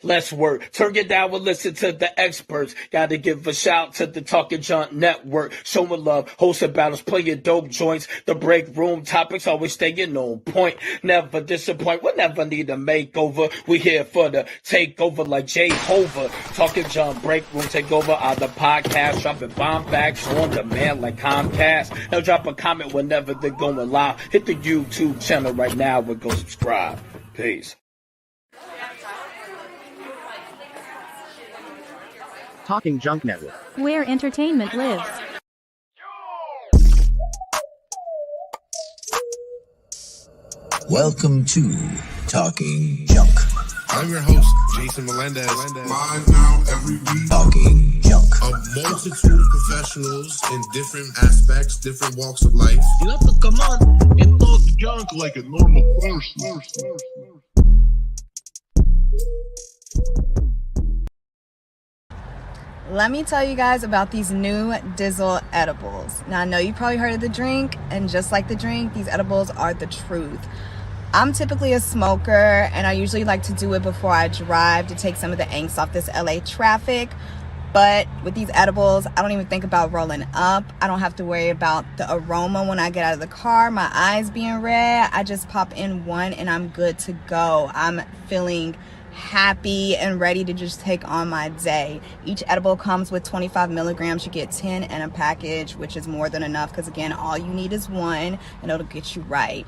Let's work. Turn it down and listen to the experts. Gotta give a shout to the Talking Junk Network. Showing love, hosting battles, playing dope joints. The break room topics always staying on point. Never disappoint. We'll never need a makeover. We here for the takeover like Jehovah. Talking Junk break room takeover on the podcast. Dropping bomb facts on demand like Comcast. Now drop a comment whenever they're going live. Hit the YouTube channel right now and go subscribe. Peace. Talking Junk Network, where entertainment lives. Welcome to Talking Junk. I'm your host, Jason Melendez. Live now every week. Talking Junk. A multitude of professionals in different aspects, different walks of life. You have to come on and talk junk like a normal person. Let me tell you guys about these new Dizzle edibles. Now, I know you probably heard of the drink, and just like the drink, these edibles are the truth. I'm typically a smoker, and I usually like to do it before I drive to take some of the angst off this LA traffic. But with these edibles, I don't even think about rolling up. I don't have to worry about the aroma when I get out of the car, my eyes being red. I just pop in one and I'm good to go. I'm feeling happy and ready to just take on my day. Each edible comes with 25 milligrams. You get 10 in a package, which is more than enough because, again, all you need is one and it'll get you right.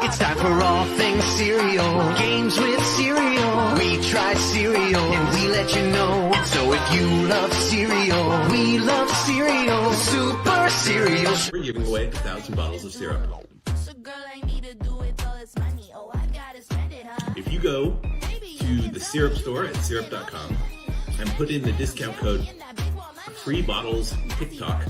It's time for all things cereal, games with cereal. We try cereal and we let you know. So if you love cereal, we love cereal, super cereal. We're giving away 1,000 bottles of syrup. If you go to the syrup store at syrup.com and put in the discount code free bottles TikTok,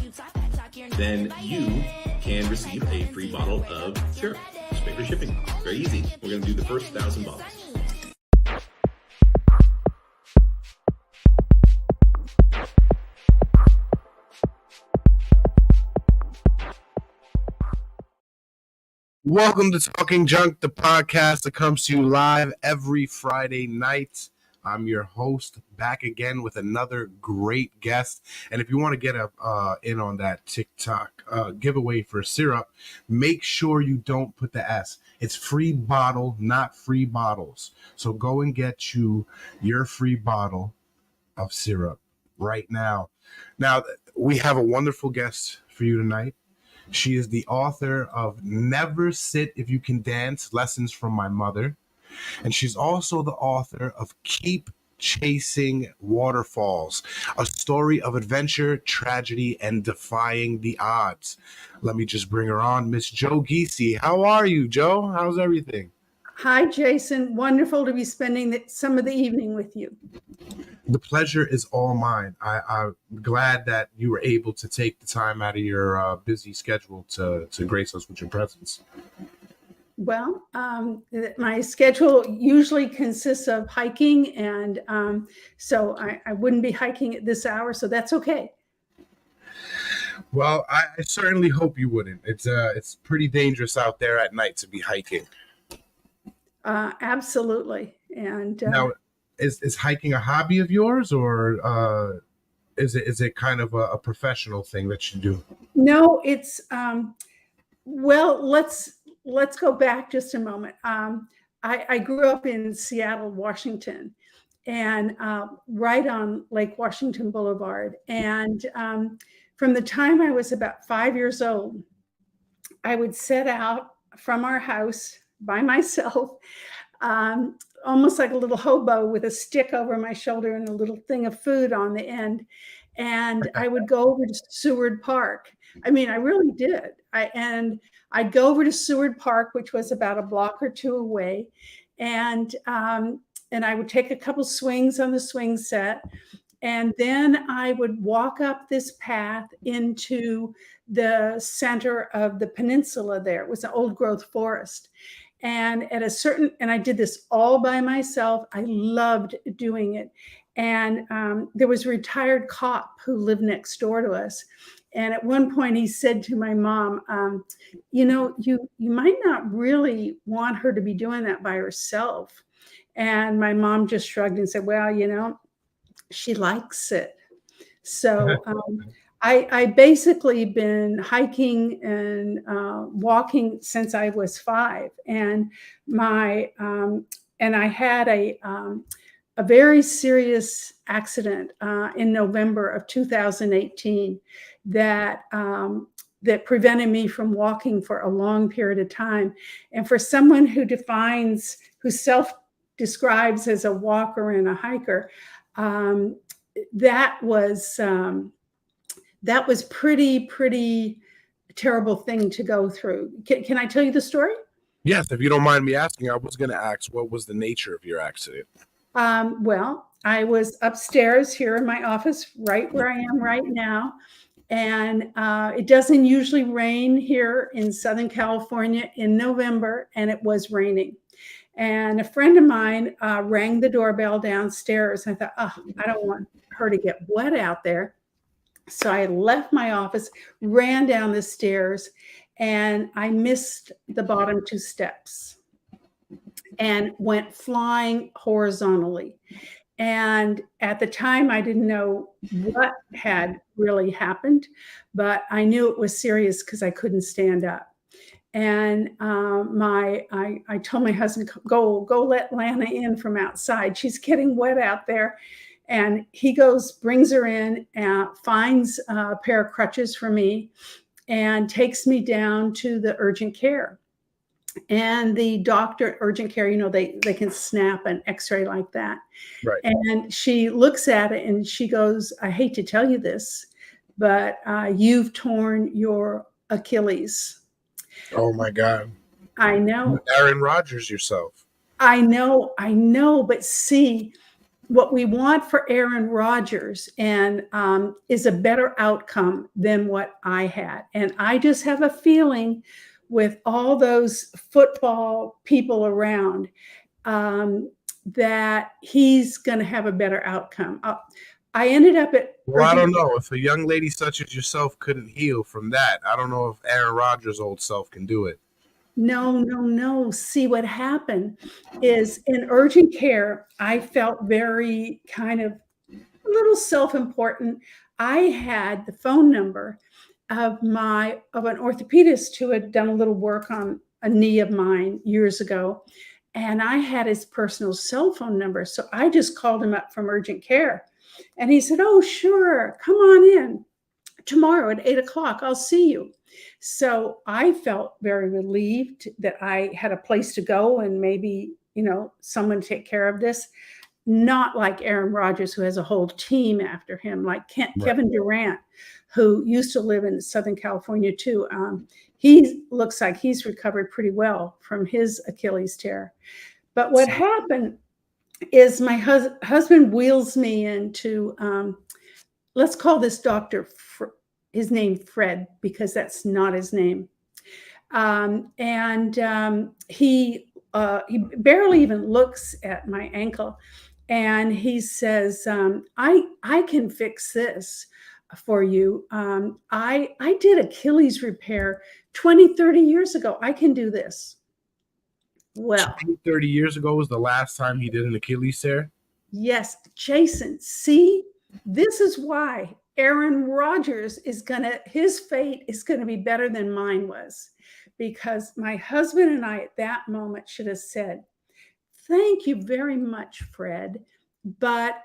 then you can receive a free bottle of syrup. Just pay for shipping. Very easy. We're going to do the first 1,000 bottles. Welcome to Talking Junk, the podcast that comes to you live every Friday night. I'm your host, back again with another great guest. And if you want to get in on that TikTok giveaway for syrup, make sure you don't put the S. It's free bottle, not free bottles. So go and get you your free bottle of syrup right now. Now, we have a wonderful guest for you tonight. She is the author of Never Sit If You Can Dance, Lessons from My Mother. And she's also the author of Keep Chasing Waterfalls, a story of adventure, tragedy, and defying the odds. Let me just bring her on, Miss Jo Giese. How are you, Jo? How's everything? Hi, Jason. Wonderful to be spending some of the evening with you. The pleasure is all mine. I'm glad that you were able to take the time out of your busy schedule to grace us with your presence. Well, my schedule usually consists of hiking, and so I wouldn't be hiking at this hour, so that's okay. Well, I certainly hope you wouldn't. It's pretty dangerous out there at night to be hiking. Absolutely. And now, is hiking a hobby of yours, or is it kind of a professional thing that you do? No, it's well, let's go back just a moment. I grew up in Seattle, Washington, and right on Lake Washington Boulevard. And from the time I was about 5 years old, I would set out from our house by myself, almost like a little hobo with a stick over my shoulder and a little thing of food on the end. And I would go over to Seward Park. I mean, I really did. I'd go over to Seward Park, which was about a block or two away. And I would take a couple swings on the swing set. And then I would walk up this path into the center of the peninsula there. It was an old growth forest. And I did this all by myself. I loved doing it. And there was a retired cop who lived next door to us. And at one point he said to my mom, you might not really want her to be doing that by herself. And my mom just shrugged and said, well, she likes it. So I basically been hiking and walking since I was 5. And I had a very serious accident in November of 2018 that prevented me from walking for a long period of time. And for someone who self-describes as a walker and a hiker, that was pretty terrible thing to go through. Can I tell you the story? Yes, if you don't mind me asking. I was going to ask, what was the nature of your accident? Well, I was upstairs here in my office, right where I am right now. And it doesn't usually rain here in Southern California in November, and it was raining. And a friend of mine rang the doorbell downstairs. I thought, I don't want her to get wet out there. So I left my office, ran down the stairs, and I missed the bottom 2 steps and went flying horizontally. And at the time, I didn't know what had really happened, but I knew it was serious because I couldn't stand up. And I told my husband, go let Lana in from outside. She's getting wet out there. And he goes, brings her in, finds a pair of crutches for me, and takes me down to the urgent care. And the doctor at urgent care, they can snap an x-ray like that. Right. And she looks at it and she goes, I hate to tell you this, but you've torn your Achilles. Oh my God. I know. Aaron Rodgers yourself. I know. But see, what we want for Aaron Rodgers and is a better outcome than what I had. And I just have a feeling with all those football people around that he's going to have a better outcome. I ended up at... Well, I don't know. If a young lady such as yourself couldn't heal from that, I don't know if Aaron Rodgers' old self can do it. No. See, what happened is in urgent care, I felt very kind of a little self-important. I had the phone number of an orthopedist who had done a little work on a knee of mine years ago. And I had his personal cell phone number. So I just called him up from urgent care. And he said, oh, sure, come on in tomorrow at 8:00. I'll see you. So I felt very relieved that I had a place to go and maybe, someone take care of this. Not like Aaron Rodgers, who has a whole team after him, like Kevin Durant, who used to live in Southern California too. He looks like he's recovered pretty well from his Achilles tear. But what happened is my husband wheels me into, let's call this doctor, his name Fred, because that's not his name. He barely even looks at my ankle. And he says, I can fix this for you. I did Achilles repair 20, 30 years ago. I can do this. Well, 30 years ago was the last time he did an Achilles tear? Yes, Jason, see, this is why Aaron Rodgers his fate is going to be better than mine was, because my husband and I at that moment should have said, thank you very much, Fred, but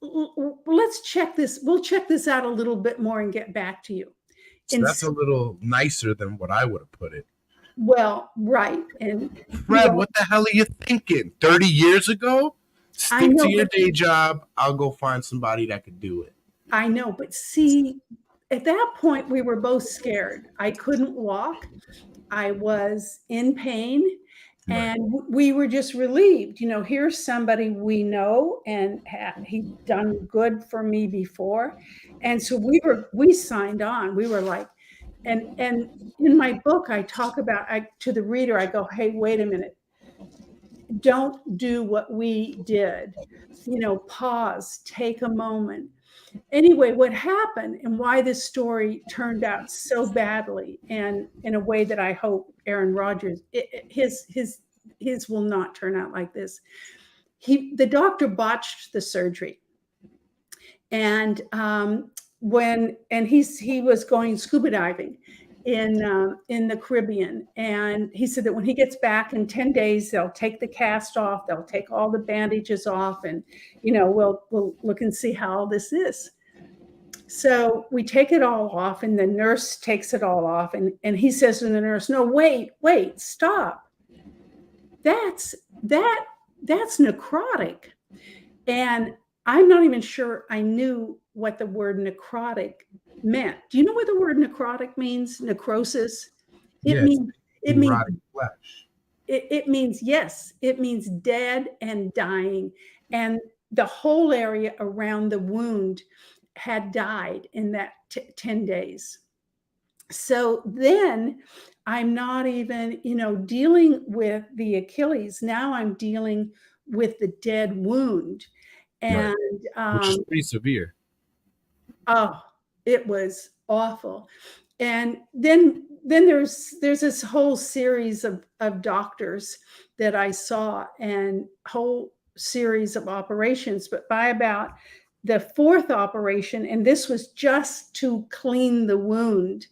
let's check this. We'll check this out a little bit more and get back to you. So that's a little nicer than what I would have put it. Well, right. And Fred, what the hell are you thinking? 30 years ago? Stick to your day job. I'll go find somebody that could do it. I know, but see, at that point, we were both scared. I couldn't walk. I was in pain. Right. And we were just relieved. Here's somebody we know, and he'd done good for me before. And so we signed on. We were like, and in my book, I talk about, to the reader, I go, hey, wait a minute. don't do what we did. Pause, take a moment. Anyway, what happened and why this story turned out so badly, and in a way that I hope Aaron Rodgers, his will not turn out like this. The doctor botched the surgery, and he was going scuba diving in the Caribbean, and he said that when he gets back in 10 days, they'll take the cast off, they'll take all the bandages off, and we'll look and see how all this is. So we take it all off, and the nurse takes it all off, and he says to the nurse, "No, wait, stop. That's necrotic." And I'm not even sure I knew what the word necrotic meant. Do you know what the word necrotic means? Necrosis. It means flesh. It means, yes, it means dead and dying, and the whole area around the wound had died in that 10 days. So then I'm not even, dealing with the Achilles. Now I'm dealing with the dead wound. And which is pretty severe. Oh, it was awful. And then there's this whole series of doctors that I saw, and whole series of operations. But by about the fourth operation, and this was just to clean the wound,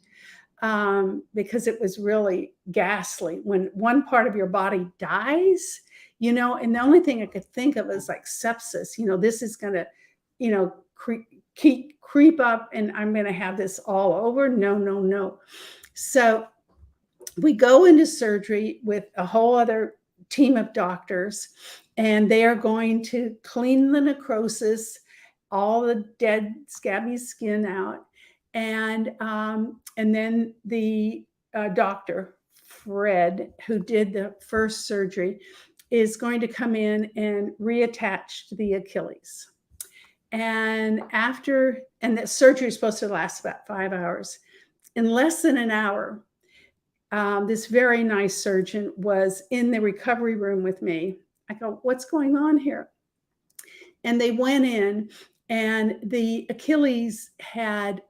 because it was really ghastly when one part of your body dies, and the only thing I could think of is like sepsis. This is going to, creep up, and I'm going to have this all over. No. So we go into surgery with a whole other team of doctors, and they are going to clean the necrosis, all the dead scabby skin out. And then the doctor, Fred, who did the first surgery, is going to come in and reattach the Achilles. And the surgery is supposed to last about 5 hours. In less than an hour, this very nice surgeon was in the recovery room with me. I go, "What's going on here?" And they went in, and the Achilles had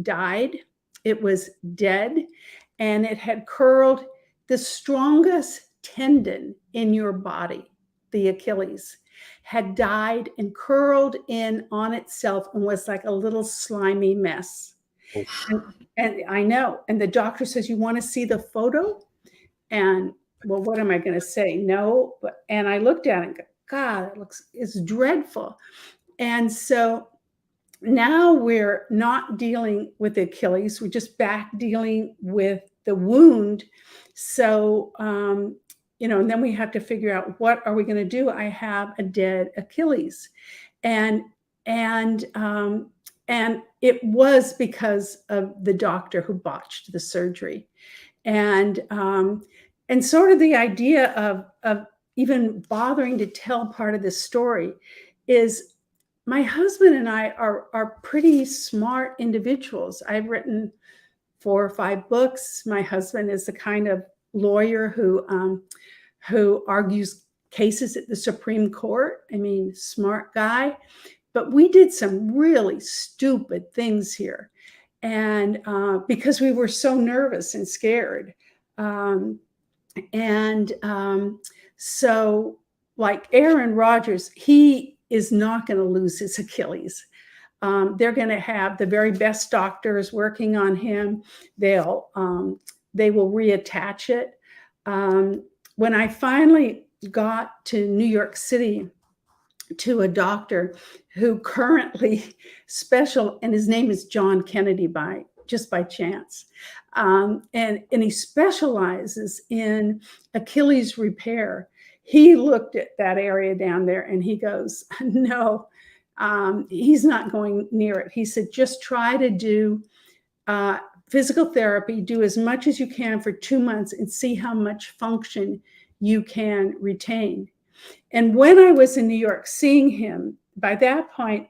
died. It was dead, and it had curled. The strongest tendon in your body, the Achilles, had died and curled in on itself and was like a little slimy mess. And I know. And the doctor says, "You want to see the photo?" And well, what am I going to say? No. And I looked at it and go, "God, it's dreadful." And so now we're not dealing with the Achilles. We're just back dealing with the wound. So, and then we have to figure out, what are we going to do? I have a dead Achilles. And it was because of the doctor who botched the surgery. And sort of the idea of even bothering to tell part of this story is, my husband and I are pretty smart individuals. I've written 4 or 5 books. My husband is the kind of lawyer who argues cases at the Supreme Court. I mean, smart guy. But we did some really stupid things here. And because we were so nervous and scared. So like Aaron Rodgers, he is not going to lose his Achilles. They're going to have the very best doctors working on him. They will reattach it. When I finally got to New York City to a doctor who currently and his name is John Kennedy by chance. And he specializes in Achilles repair. He looked at that area down there and he goes, "No, he's not going near it." He said, "Just try to do physical therapy, do as much as you can for 2 months and see how much function you can retain." And when I was in New York seeing him, by that point,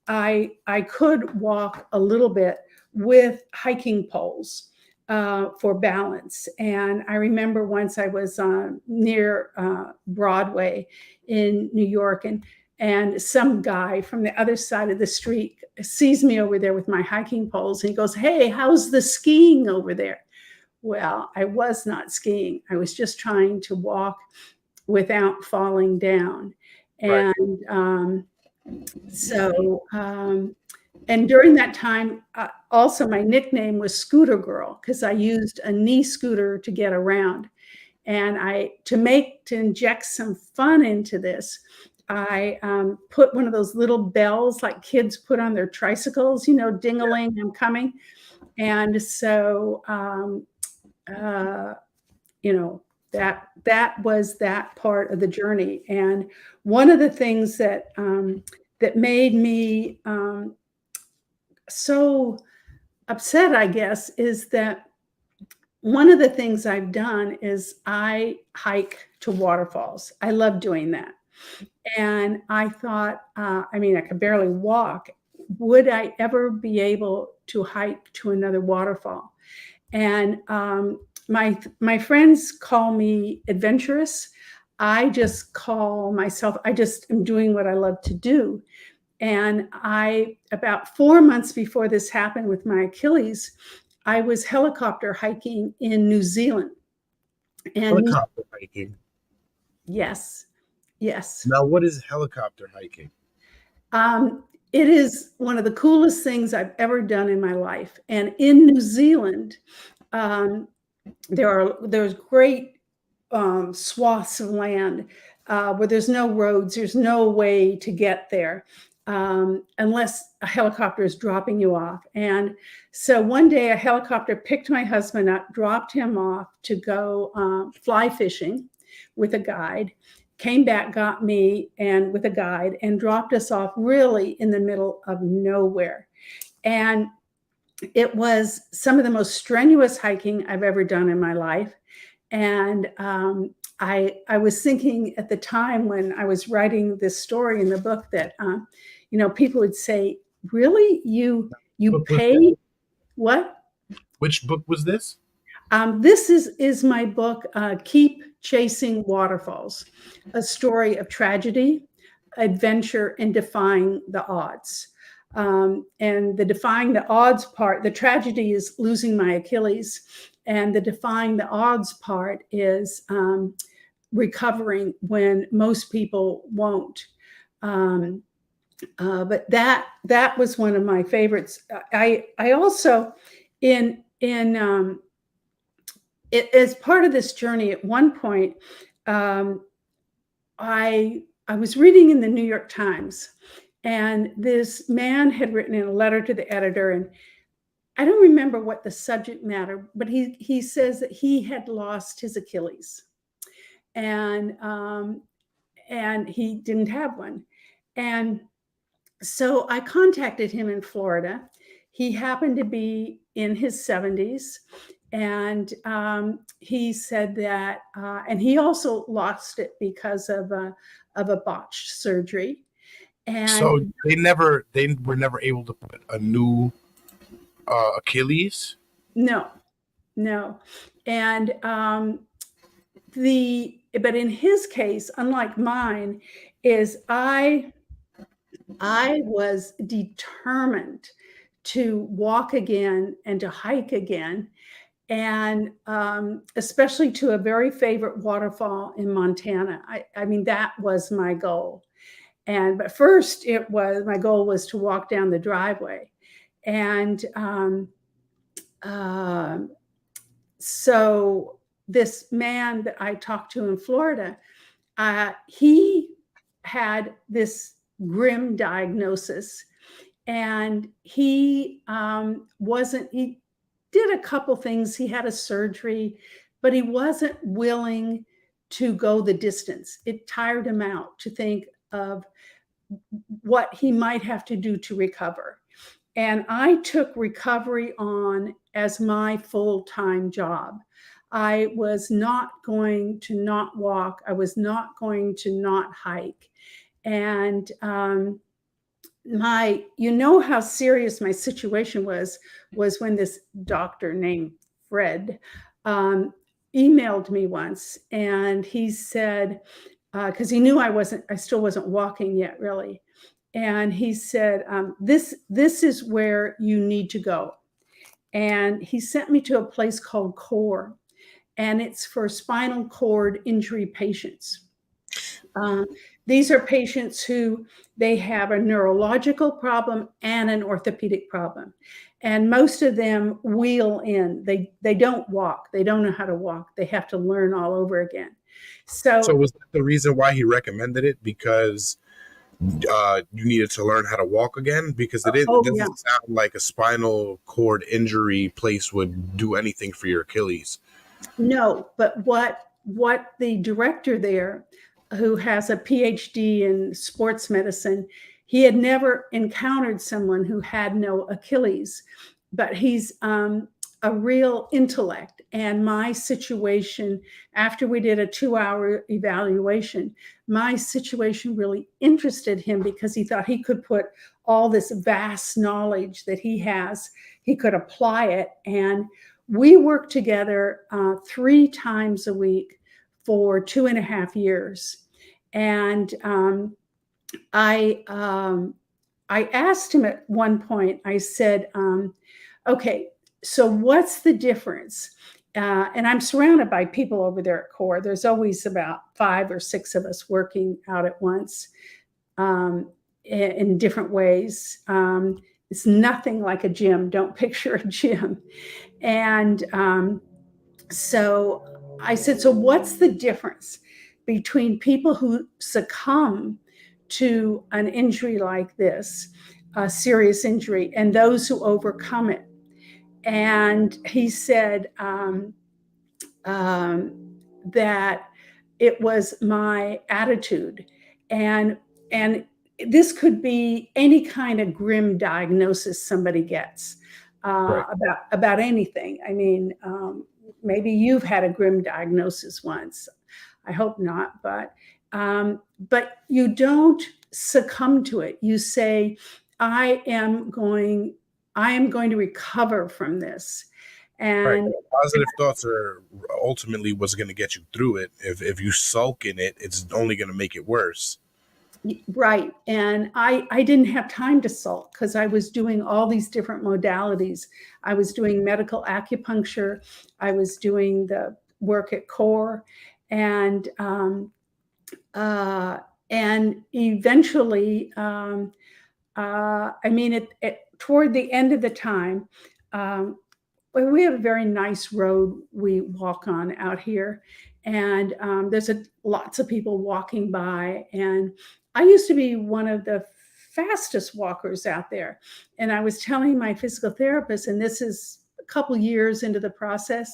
I could walk a little bit with hiking poles. for balance. And I remember once I was near Broadway in New York, and some guy from the other side of the street sees me over there with my hiking poles, and he goes, "Hey, how's the skiing over there?" Well, I was not skiing. I was just trying to walk without falling down. Right. And and during that time, also my nickname was Scooter Girl, because I used a knee scooter to get around. And to inject some fun into this, I put one of those little bells like kids put on their tricycles, ding-a-ling, I'm coming. And so, that was that part of the journey. And one of the things that made me so upset, I guess, is that one of the things I've done is I hike to waterfalls. I love doing that. And I thought, I could barely walk. Would I ever be able to hike to another waterfall? And my friends call me adventurous. I just call myself, I just am doing what I love to do. And about 4 months before this happened with my Achilles, I was helicopter hiking in New Zealand. And Helicopter hiking? Yes. Now, what is helicopter hiking? It is one of the coolest things I've ever done in my life. And in New Zealand, there's great swaths of land where there's no roads, there's no way to get there unless a helicopter is dropping you off. And so one day a helicopter picked my husband up, dropped him off to go fly fishing with a guide, came back, got me and with a guide, and dropped us off really in the middle of nowhere. And it was some of the most strenuous hiking I've ever done in my life. And I was thinking at the time when I was writing this story in the book that, people would say, "Really? You pay what?" Which book was this? This is my book, Keep Chasing Waterfalls, a story of tragedy, adventure, and defying the odds. And the defying the odds part, the tragedy is losing my Achilles, and the defying the odds part is recovering when most people won't. But that was one of my favorites. I also as part of this journey, at one point, I was reading in the New York Times, and this man had written in a letter to the editor, and I don't remember what the subject matter, but he says that he had lost his Achilles, and he didn't have one. And so I contacted him in Florida. He happened to be in his 70s. And he said that, and he also lost it because of a botched surgery. And so they were never able to put a new Achilles? No. And but in his case, unlike mine, is I was determined to walk again and to hike again. And especially to a very favorite waterfall in Montana. I mean, that was my goal. But first my goal was to walk down the driveway. And so this man that I talked to in Florida, he had this grim diagnosis, and he did a couple things. He had a surgery, but he wasn't willing to go the distance. It tired him out to think of what he might have to do to recover. And I took recovery on as my full-time job. I was not going to not walk. I was not going to not hike. And how serious my situation was when this doctor named Fred, emailed me once, and he said, because he knew I still wasn't walking yet, really. And he said, this is where you need to go. And he sent me to a place called CORE, and it's for spinal cord injury patients. These are patients who they have a neurological problem and an orthopedic problem. And most of them wheel in. They don't walk. They don't know how to walk. They have to learn all over again. So was that the reason why he recommended it? Because you needed to learn how to walk again? Because it doesn't sound like a spinal cord injury place would do anything for your Achilles. No, but what the director there, who has a PhD in sports medicine, he had never encountered someone who had no Achilles, but he's a real intellect. And my situation, after we did a 2-hour evaluation, my situation really interested him because he thought he could put all this vast knowledge that he has, he could apply it. And we worked together 3 times a week for 2.5 years. And I asked him at one point, I said, okay, so what's the difference? And I'm surrounded by people over there at CORE. There's always about 5 or 6 of us working out at once in different ways. It's nothing like a gym. Don't picture a gym. And so I said, so what's the difference between people who succumb to an injury like this, a serious injury, and those who overcome it? And he said that it was my attitude. And this could be any kind of grim diagnosis somebody gets about anything. I mean, maybe you've had a grim diagnosis once. I hope not, but you don't succumb to it. You say, I am going to recover from this. And positive thoughts are ultimately what's going to get you through it. If you sulk in it, it's only going to make it worse. Right. And I didn't have time to sulk because I was doing all these different modalities. I was doing medical acupuncture. I was doing the work at CORE. And eventually, toward the end of the time, we have a very nice road we walk on out here. And there's lots of people walking by. And I used to be one of the fastest walkers out there. And I was telling my physical therapist, and this is a couple years into the process,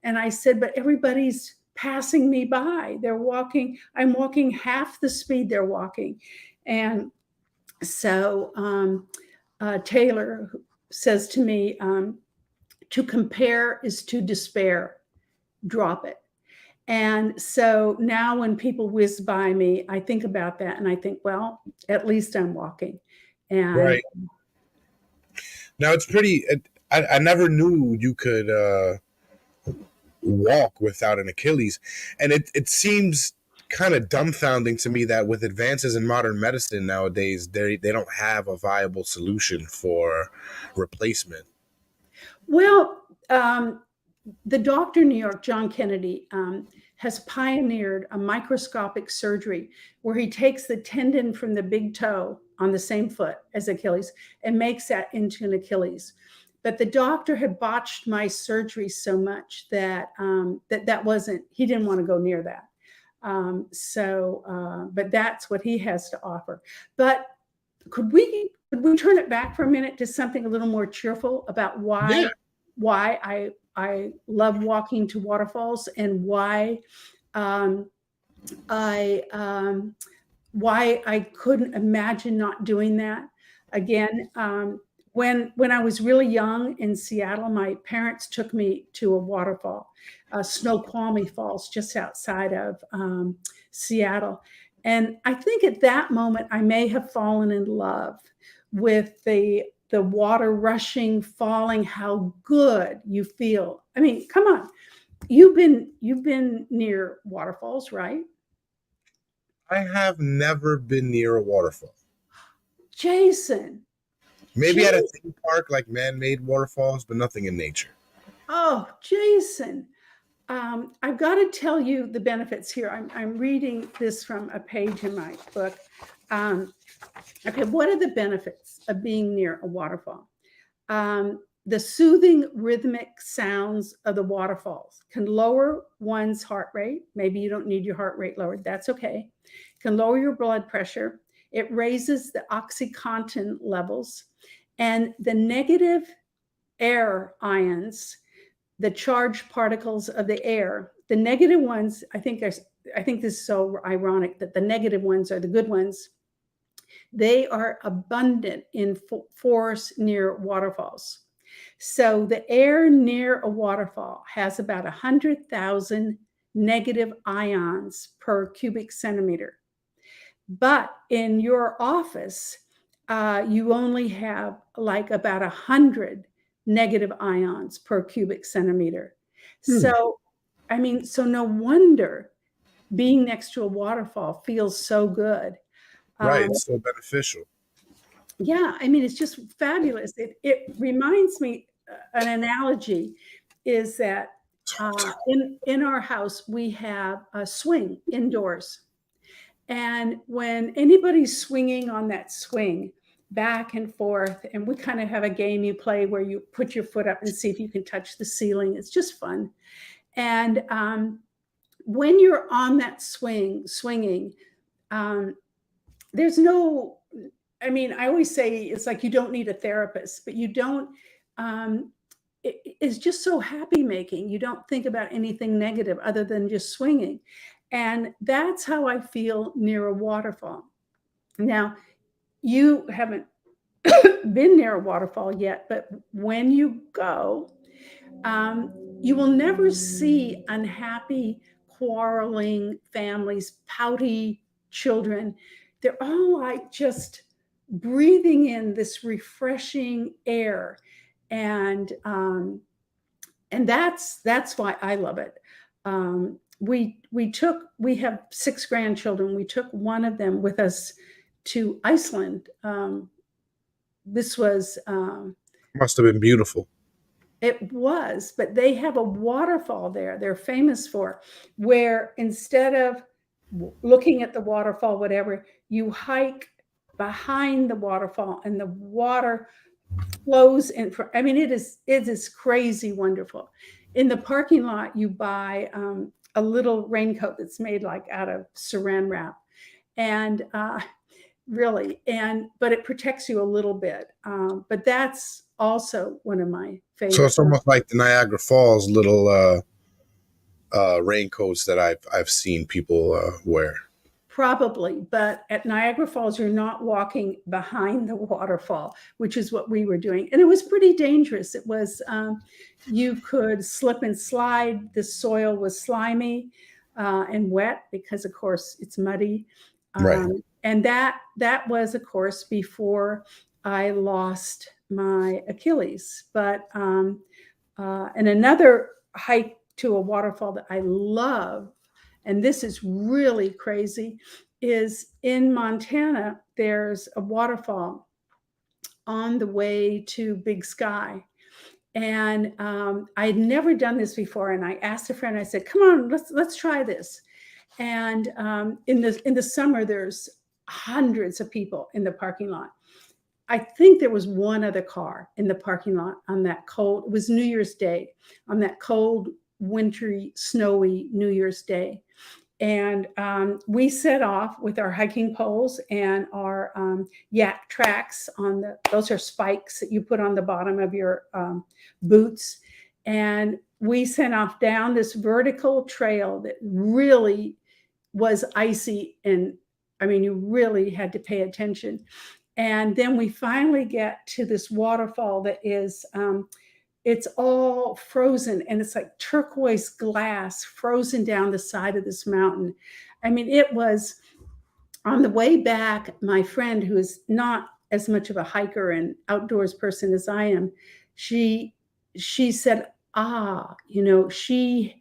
and I said, but everybody's passing me by. They're walking. I'm walking half the speed they're walking. And so Taylor says to me, to compare is to despair. Drop it. And so now when people whiz by me, I think about that and I think, well, at least I'm walking. And right. Now it's pretty, I never knew you could walk without an Achilles. And it seems kind of dumbfounding to me that with advances in modern medicine nowadays, they don't have a viable solution for replacement. Well, the doctor in New York, John Kennedy, has pioneered a microscopic surgery where he takes the tendon from the big toe on the same foot as Achilles and makes that into an Achilles. But the doctor had botched my surgery so much that he didn't want to go near that. But that's what he has to offer. But could we turn it back for a minute to something a little more cheerful about why I love walking to waterfalls and why I couldn't imagine not doing that again. When I was really young in Seattle, my parents took me to a waterfall, Snoqualmie Falls, just outside of Seattle. And I think at that moment, I may have fallen in love with the the water rushing, falling, how good you feel. I mean, come on. You've been near waterfalls, right? I have never been near a waterfall. Jason. Maybe at a theme park, like man-made waterfalls, but nothing in nature. Oh, Jason. I've got to tell you the benefits here. I'm reading this from a page in my book. Okay, what are the benefits of being near a waterfall? The soothing rhythmic sounds of the waterfalls can lower one's heart rate. Maybe you don't need your heart rate lowered. That's okay. Can lower your blood pressure. It raises the OxyContin levels, and the negative air ions, the charged particles of the air, the negative ones, I think this is so ironic that the negative ones are the good ones. They are abundant in force near waterfalls. So the air near a waterfall has about 100,000 negative ions per cubic centimeter. But in your office, you only have like about 100 negative ions per cubic centimeter. So, I mean, so no wonder being next to a waterfall feels so good. Right, it's so beneficial. Yeah, I mean, it's just fabulous. It reminds me, an analogy is that in our house, we have a swing indoors. And when anybody's swinging on that swing back and forth, and we kind of have a game you play where you put your foot up and see if you can touch the ceiling. It's just fun. And when you're on that swinging, there's no, I mean, I always say it's like you don't need a therapist, but you don't, it's just so happy making. You don't think about anything negative other than just swinging. And that's how I feel near a waterfall. Now, you haven't been near a waterfall yet, but when you go, you will never see unhappy, quarreling families, pouty children. They're all like just breathing in this refreshing air, and that's why I love it. We have 6 grandchildren. We took one of them with us to Iceland. This was must have been beautiful. It was, but they have a waterfall there. They're famous for, where instead of looking at the waterfall, whatever, you hike behind the waterfall, and the water flows in. I mean, it is crazy wonderful. In the parking lot, you buy a little raincoat that's made like out of saran wrap, and but it protects you a little bit. But that's also one of my favorite. So it's almost like the Niagara Falls little raincoats that I've seen people wear. Probably, but at Niagara Falls, you're not walking behind the waterfall, which is what we were doing. And it was pretty dangerous. It was, you could slip and slide. The soil was slimy and wet because, of course, it's muddy. Right. And that was, of course, before I lost my Achilles. But and another hike to a waterfall that I love, and this is really crazy, is in Montana, there's a waterfall on the way to Big Sky. And I had never done this before. And I asked a friend, I said, come on, let's try this. And in the summer, there's hundreds of people in the parking lot. I think there was one other car in the parking lot on that cold, it was New Year's Day, on that cold, wintry, snowy New Year's Day. And we set off with our hiking poles and our yak tracks those are spikes that you put on the bottom of your boots. And we set off down this vertical trail that really was icy. And I mean, you really had to pay attention. And then we finally get to this waterfall that is, it's all frozen, and it's like turquoise glass frozen down the side of this mountain. I mean, it was, on the way back, my friend, who is not as much of a hiker and outdoors person as I am, she said, she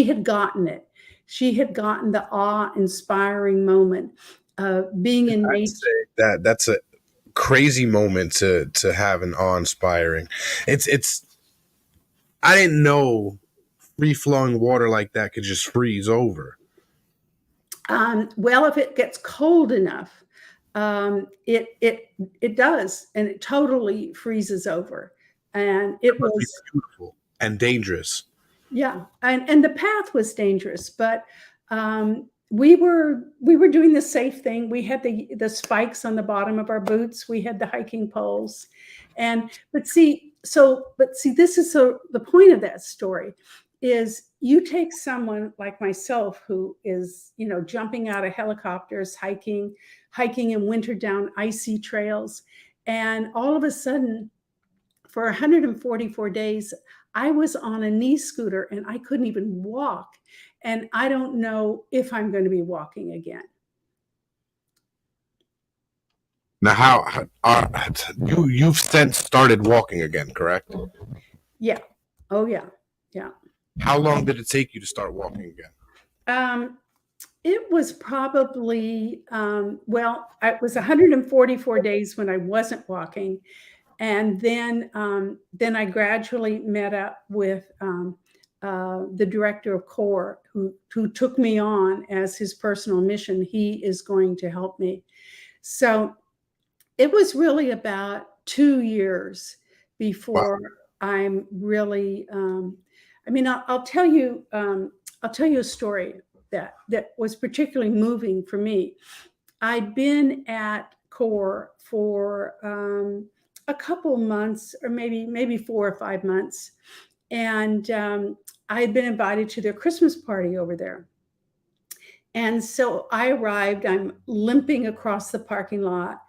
had gotten it. She had gotten the awe-inspiring moment of being in nature. I'd say that's a crazy moment to have an awe-inspiring. It's I didn't know free-flowing water like that could just freeze over. Well, if it gets cold enough, it does, and it totally freezes over. And it was beautiful and dangerous. Yeah, and the path was dangerous, but we were doing the safe thing. We had the spikes on the bottom of our boots. We had the hiking poles, but see, this is the point of that story is you take someone like myself who is, jumping out of helicopters, hiking in winter down icy trails, and all of a sudden, for 144 days, I was on a knee scooter and I couldn't even walk. And I don't know if I'm going to be walking again. Now, you've since started walking again, correct? Yeah. Oh, yeah. Yeah. How long did it take you to start walking again? It was probably, it was 144 days when I wasn't walking. And then I gradually met up with the director of CORE, who took me on as his personal mission. He is going to help me. So it was really about 2 years before I'm really. I'll tell you a story that was particularly moving for me. I'd been at CORE for a couple months, or maybe 4 or 5 months. And I had been invited to their Christmas party over there. And so I arrived, I'm limping across the parking lot,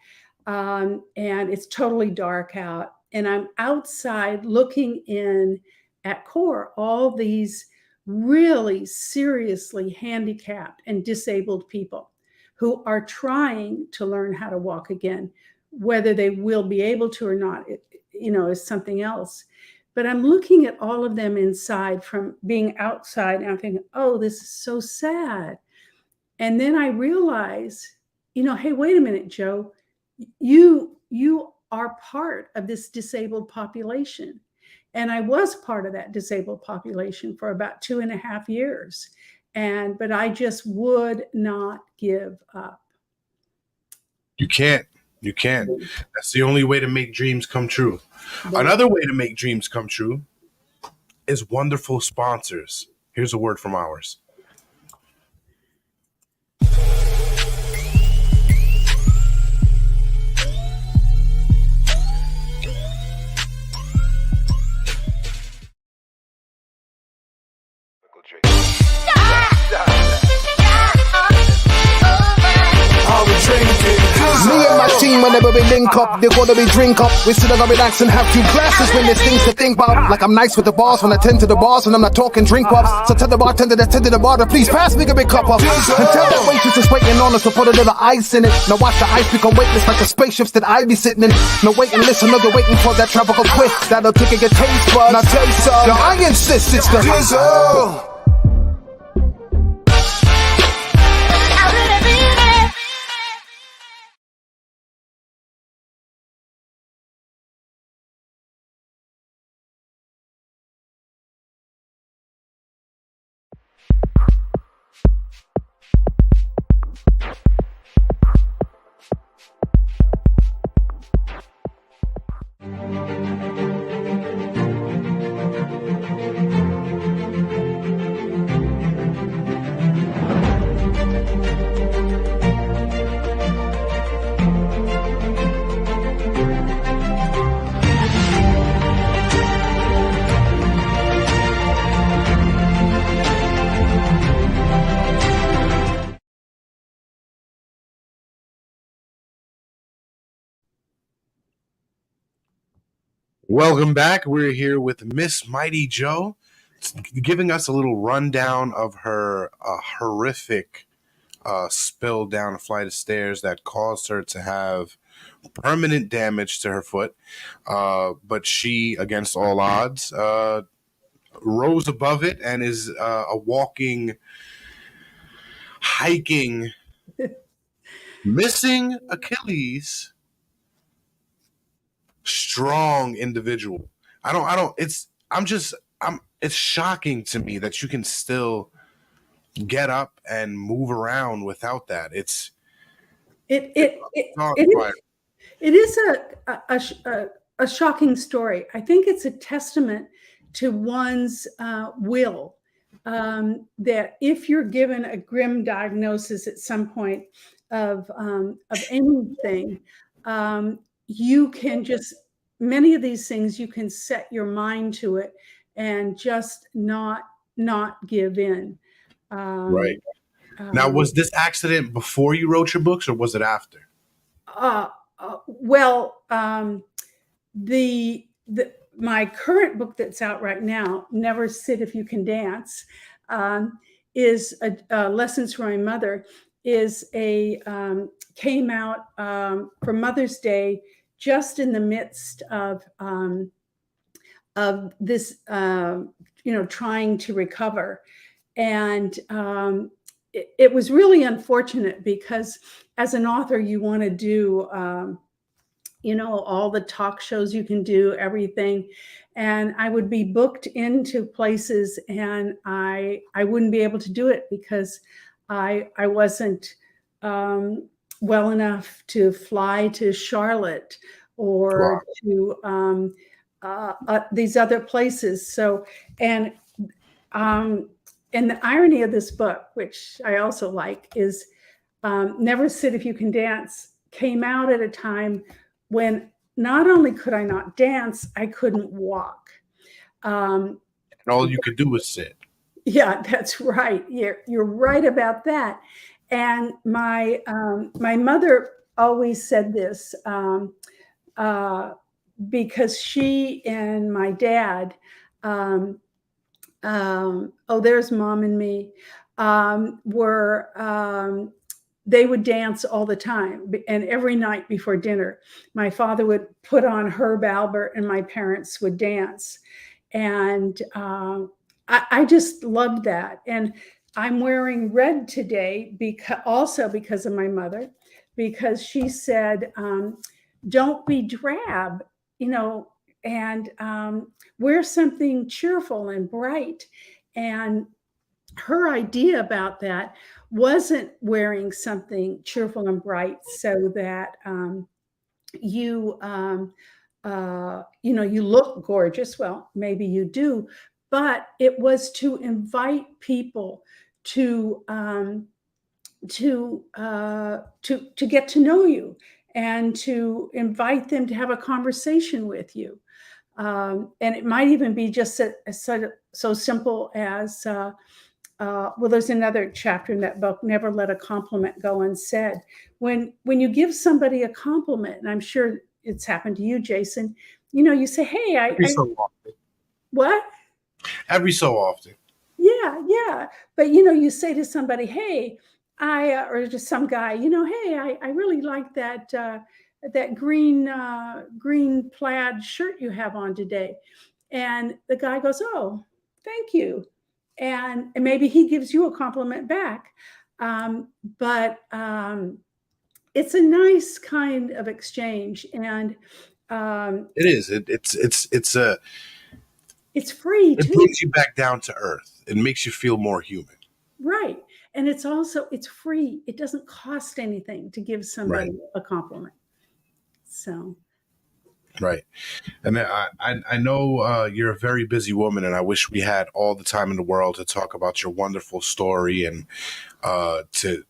and it's totally dark out. And I'm outside looking in at CORE, all these really seriously handicapped and disabled people who are trying to learn how to walk again. Whether they will be able to or not, is something else. But I'm looking at all of them inside from being outside, and I'm thinking, oh, this is so sad. And then I realize, hey, wait a minute, Joe, you are part of this disabled population. And I was part of that disabled population for about 2.5 years. But I just would not give up. You can't. That's the only way to make dreams come true. Another way to make dreams come true is wonderful sponsors. Here's a word from ours. Me and my team, whenever we link up, they're gonna be drink up. We sit down, relax and have few glasses when there's things to think about. Like I'm nice with the bars when I tend to the bars and I'm not talking drink ups. So tell the bartender that's tending the bar to please pass me a big cup up. And tell the waitress is waiting on us to put a little ice in it. Now watch the ice become weightless like the spaceships that I be sitting in. No wait and listen, no, they're waiting for that tropical twist that'll tickle your taste buds. Now taste some. Now I insist it's the Giese. Welcome back. We're here with Miss Mighty Joe, giving us a little rundown of her horrific spill down a flight of stairs that caused her to have permanent damage to her foot. But she, against all odds, rose above it and is a walking, hiking, missing Achilles, strong individual. It's shocking to me that you can still get up and move around without that. It is a shocking story. I think it's a testament to one's will, that if you're given a grim diagnosis at some point of anything, you can just, many of these things, you can set your mind to it and just not give in. Right. Now, was this accident before you wrote your books, or was it after? My current book that's out right now, Never Sit If You Can Dance, is Lessons from My Mother, came out for Mother's Day, just in the midst of this, trying to recover. And it was really unfortunate because as an author, you want to do, all the talk shows you can do, everything. And I would be booked into places and I wouldn't be able to do it because I wasn't well enough to fly to Charlotte or to these other places. So, and the irony of this book, which I also like, is Never Sit If You Can Dance came out at a time when not only could I not dance, I couldn't walk. And all you could do was sit. Yeah, that's right. You're right about that. And my mother always said this because she and my dad, there's Mom and me, they would dance all the time. And every night before dinner, my father would put on Herb Albert and my parents would dance. And I just loved that. And I'm wearing red today because of my mother, because she said, don't be drab, and wear something cheerful and bright. And her idea about that wasn't wearing something cheerful and bright so that you look gorgeous. Well, maybe you do, but it was to invite people to get to know you and to invite them to have a conversation with you. And it might even be just so simple as, there's another chapter in that book, Never Let a Compliment Go Unsaid. When you give somebody a compliment, and I'm sure it's happened to you, Jason, you say, hey, Every so often. What? Every so often. Yeah. But, you say to somebody, hey, or just some guy, hey, I really like that green plaid shirt you have on today. And the guy goes, oh, thank you. And maybe he gives you a compliment back. But it's a nice kind of exchange. And it is. It's free. It brings you back down to earth. It makes you feel more human. Right. And it's free. It doesn't cost anything to give somebody a compliment. So. Right. And I know you're a very busy woman, and I wish we had all the time in the world to talk about your wonderful story and to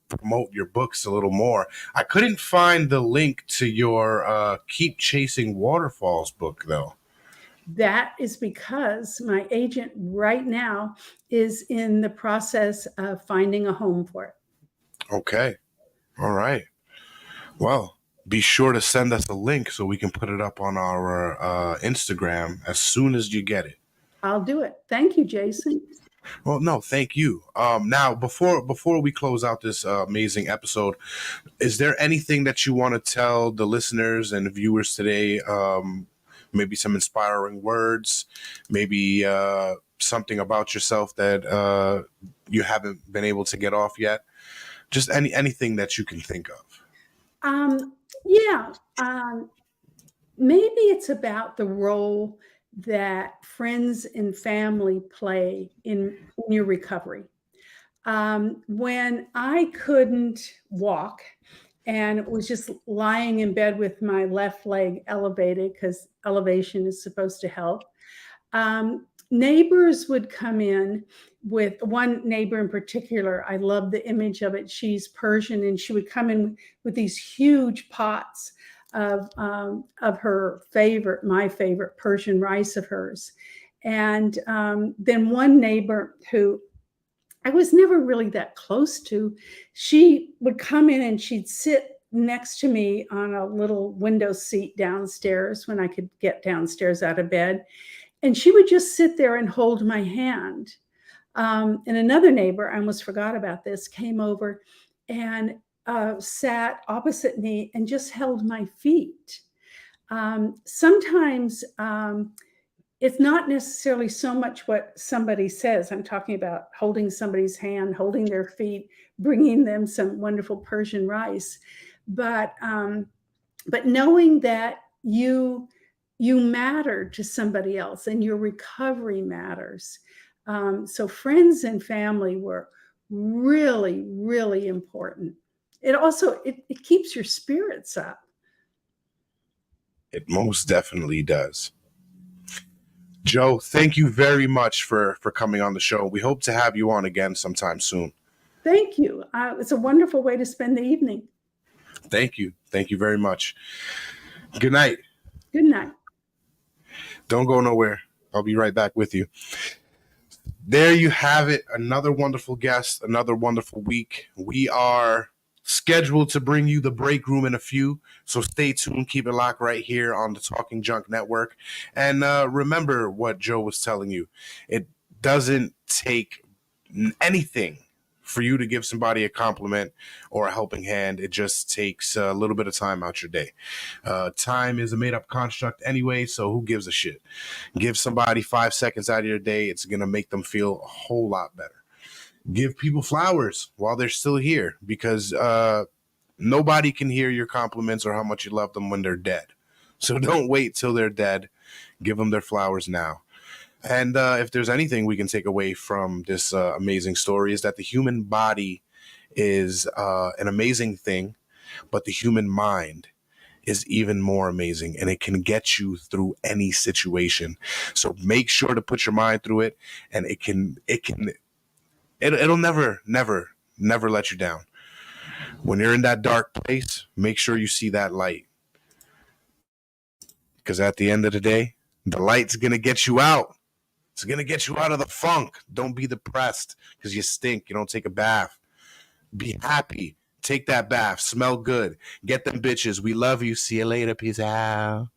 promote your books a little more. I couldn't find the link to your Keep Chasing Waterfalls book, though. That is because my agent right now is in the process of finding a home for it. Okay. All right. Well, be sure to send us a link so we can put it up on our Instagram as soon as you get it. I'll do it. Thank you, Jason. Well, no, thank you. Now, before we close out this amazing episode, is there anything that you want to tell the listeners and viewers today? Maybe some inspiring words, maybe something about yourself that you haven't been able to get off yet. Just anything that you can think of. Yeah. Maybe it's about the role that friends and family play in your recovery. When I couldn't walk and was just lying in bed with my left leg elevated, because elevation is supposed to help, neighbors would come in. With one neighbor in particular, I love the image of it. She's Persian, and she would come in with these huge pots of her favorite, my favorite Persian rice of hers. And then one neighbor who I was never really that close to, she would come in and she'd sit next to me on a little window seat downstairs when I could get downstairs out of bed. And she would just sit there and hold my hand. And another neighbor, I almost forgot about this, came over and sat opposite me and just held my feet. Sometimes it's not necessarily so much what somebody says. I'm talking about holding somebody's hand, holding their feet, bringing them some wonderful Persian rice. But knowing that you matter to somebody else and your recovery matters. So friends and family were really, really important. It also, it keeps your spirits up. It most definitely does. Joe, thank you very much for coming on the show. We hope to have you on again sometime soon. Thank you. It's a wonderful way to spend the evening. Thank you. Thank you very much. Good night. Good night. Don't go nowhere. I'll be right back with you. There you have it. Another wonderful guest, another wonderful week. We are scheduled to bring you the break room in a few, so stay tuned. Keep it locked right here on the Talking Junk Network. And remember what Joe was telling you. It doesn't take anything for you to give somebody a compliment or a helping hand. It just takes a little bit of time out your day. Time is a made-up construct anyway, so who gives a shit? Give somebody 5 seconds out of your day. It's going to make them feel a whole lot better. Give people flowers while they're still here, because nobody can hear your compliments or how much you love them when they're dead. So don't wait till they're dead. Give them their flowers now. And if there's anything we can take away from this amazing story, is that the human body is an amazing thing, but the human mind is even more amazing, and it can get you through any situation. So make sure to put your mind through it, and it'll never let you down. When you're in that dark place, make sure you see that light, because at the end of the day, the light's gonna get you out. It's going to get you out of the funk. Don't be depressed because you stink. You don't take a bath. Be happy. Take that bath. Smell good. Get them bitches. We love you. See you later. Peace out.